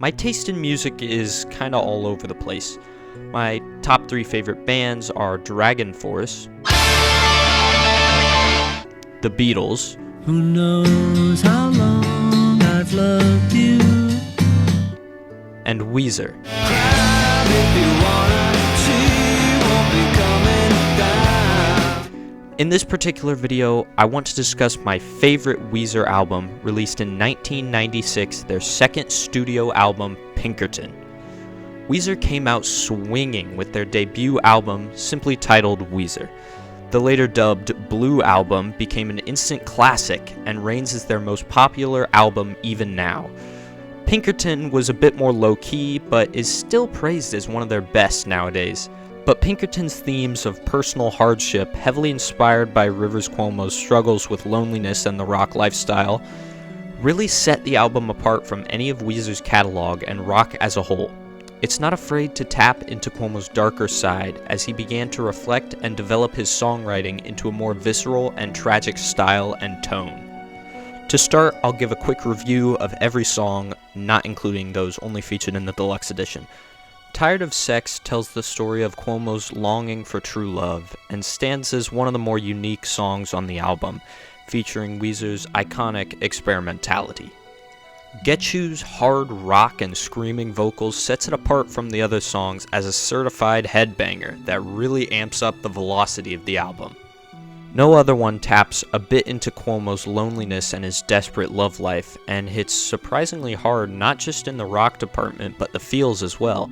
My taste in music is kinda all over the place. My top 3 favorite bands are Dragon Force, The Beatles, Who knows how long I've loved you? and Weezer. In this particular video, I want to discuss my favorite Weezer album, released in 1996, their second studio album, Pinkerton. Weezer came out swinging with their debut album, simply titled Weezer. The later dubbed Blue Album became an instant classic and reigns as their most popular album even now. Pinkerton was a bit more low-key, but is still praised as one of their best nowadays. But Pinkerton's themes of personal hardship, heavily inspired by Rivers Cuomo's struggles with loneliness and the rock lifestyle, really set the album apart from any of Weezer's catalog and rock as a whole. It's not afraid to tap into Cuomo's darker side as he began to reflect and develop his songwriting into a more visceral and tragic style and tone. To start, I'll give a quick review of every song, not including those only featured in the deluxe edition. Tired of Sex tells the story of Cuomo's longing for true love, and stands as one of the more unique songs on the album, featuring Weezer's iconic experimentality. Get You's hard rock and screaming vocals sets it apart from the other songs as a certified headbanger that really amps up the velocity of the album. No other one taps a bit into Cuomo's loneliness and his desperate love life, and hits surprisingly hard not just in the rock department but the feels as well.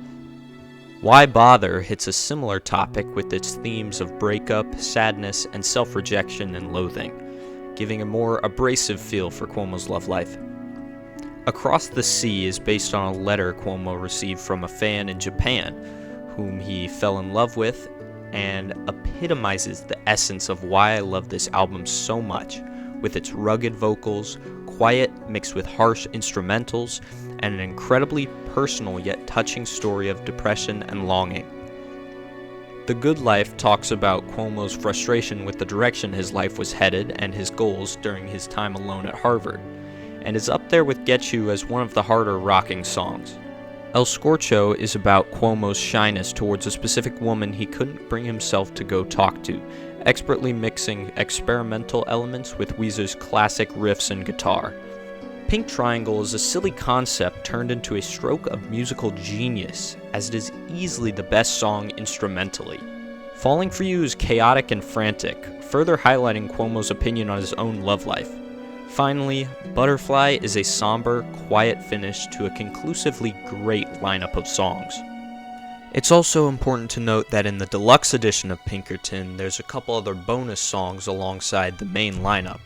Why Bother hits a similar topic with its themes of breakup, sadness, and self-rejection and loathing, giving a more abrasive feel for Cuomo's love life. Across the Sea is based on a letter Cuomo received from a fan in Japan, whom he fell in love with, and epitomizes the essence of why I love this album so much, with its rugged vocals, quiet mixed with harsh instrumentals, and an incredibly personal yet touching story of depression and longing. The Good Life talks about Cuomo's frustration with the direction his life was headed and his goals during his time alone at Harvard, and is up there with Get You as one of the harder rocking songs. El Scorcho is about Cuomo's shyness towards a specific woman he couldn't bring himself to go talk to, expertly mixing experimental elements with Weezer's classic riffs and guitar. Pink Triangle is a silly concept turned into a stroke of musical genius, as it is easily the best song instrumentally. Falling for You is chaotic and frantic, further highlighting Cuomo's opinion on his own love life. Finally, Butterfly is a somber, quiet finish to a conclusively great lineup of songs. It's also important to note that in the deluxe edition of Pinkerton, there's a couple other bonus songs alongside the main lineup.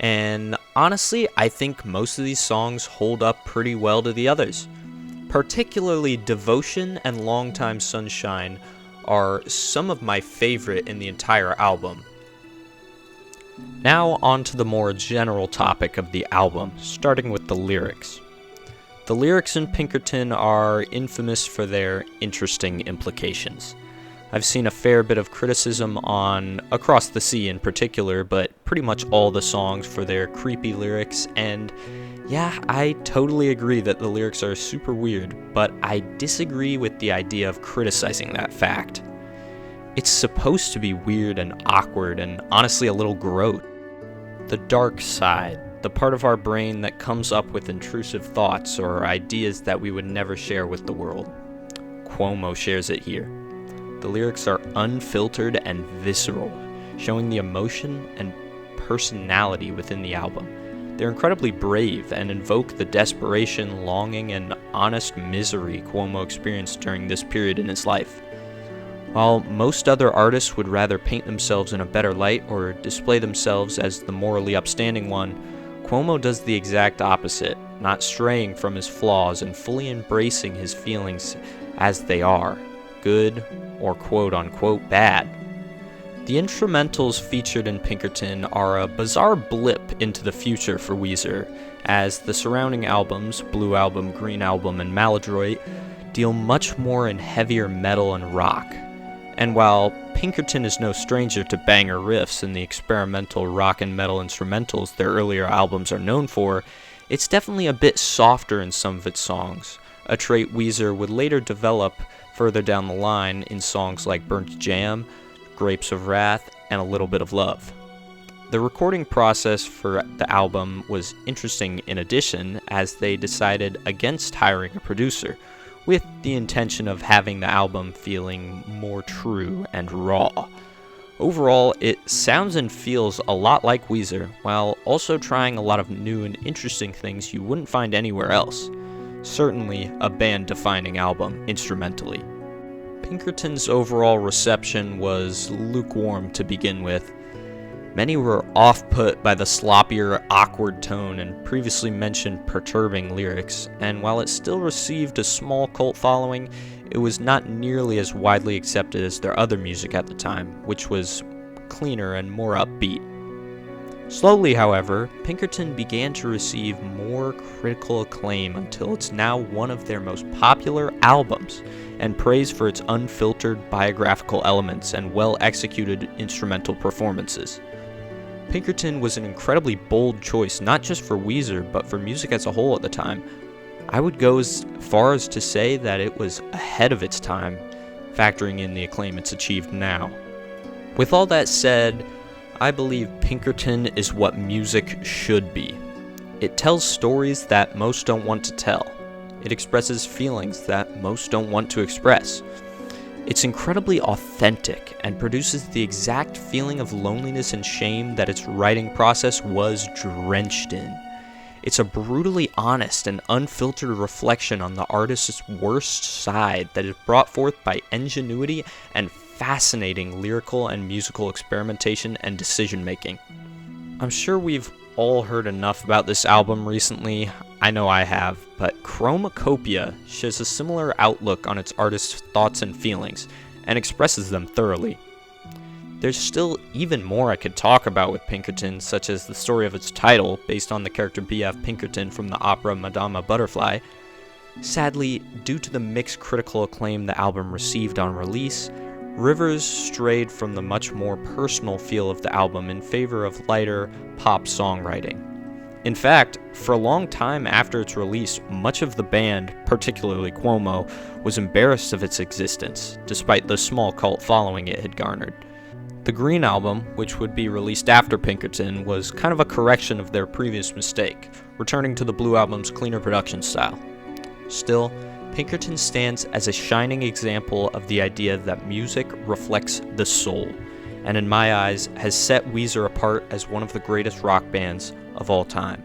And honestly, I think most of these songs hold up pretty well to the others. Particularly Devotion and Longtime Sunshine are some of my favorite in the entire album. Now on to the more general topic of the album, starting with the lyrics. The lyrics in Pinkerton are infamous for their interesting implications. I've seen a fair bit of criticism on Across the Sea in particular, but pretty much all the songs for their creepy lyrics, and yeah, I totally agree that the lyrics are super weird, but I disagree with the idea of criticizing that fact. It's supposed to be weird and awkward and honestly a little gross. The dark side, the part of our brain that comes up with intrusive thoughts or ideas that we would never share with the world. Cuomo shares it here. The lyrics are unfiltered and visceral, showing the emotion and personality within the album. They're incredibly brave and invoke the desperation, longing, and honest misery Cuomo experienced during this period in his life. While most other artists would rather paint themselves in a better light or display themselves as the morally upstanding one, Cuomo does the exact opposite, not straying from his flaws and fully embracing his feelings as they are, good or quote-unquote bad. The instrumentals featured in Pinkerton are a bizarre blip into the future for Weezer, as the surrounding albums, Blue Album, Green Album, and Maladroit, deal much more in heavier metal and rock. And while Pinkerton is no stranger to banger riffs and the experimental rock and metal instrumentals their earlier albums are known for, It's definitely a bit softer in some of its songs, a trait Weezer would later develop further down the line in songs like Burnt Jam, Grapes of Wrath, and A Little Bit of Love. The recording process for the album was interesting in addition, as they decided against hiring a producer, with the intention of having the album feeling more true and raw. Overall, it sounds and feels a lot like Weezer, while also trying a lot of new and interesting things you wouldn't find anywhere else. Certainly a band-defining album, instrumentally. Pinkerton's overall reception was lukewarm to begin with. Many were off-put by the sloppier, awkward tone and previously mentioned perturbing lyrics, and while it still received a small cult following, it was not nearly as widely accepted as their other music at the time, which was cleaner and more upbeat. Slowly, however, Pinkerton began to receive more critical acclaim until it's now one of their most popular albums, and praise for its unfiltered biographical elements and well-executed instrumental performances. Pinkerton was an incredibly bold choice not just for Weezer, but for music as a whole at the time. I would go as far as to say that it was ahead of its time, factoring in the acclaim it's achieved now. With all that said, I believe Pinkerton is what music should be. It tells stories that most don't want to tell. It expresses feelings that most don't want to express. It's incredibly authentic and produces the exact feeling of loneliness and shame that its writing process was drenched in. It's a brutally honest and unfiltered reflection on the artist's worst side that is brought forth by ingenuity and fascinating lyrical and musical experimentation and decision-making. I'm sure we've all heard enough about this album recently. I know I have, but Chromacopia shares a similar outlook on its artist's thoughts and feelings, and expresses them thoroughly. There's still even more I could talk about with Pinkerton, such as the story of its title, based on the character B.F. Pinkerton from the opera Madama Butterfly. Sadly, due to the mixed critical acclaim the album received on release, Rivers strayed from the much more personal feel of the album in favor of lighter, pop songwriting. In fact, for a long time after its release, much of the band, particularly Cuomo, was embarrassed of its existence, despite the small cult following it had garnered. The Green Album, which would be released after Pinkerton, was kind of a correction of their previous mistake, returning to the Blue Album's cleaner production style. Still, Pinkerton stands as a shining example of the idea that music reflects the soul, and in my eyes has set Weezer apart as one of the greatest rock bands of all time.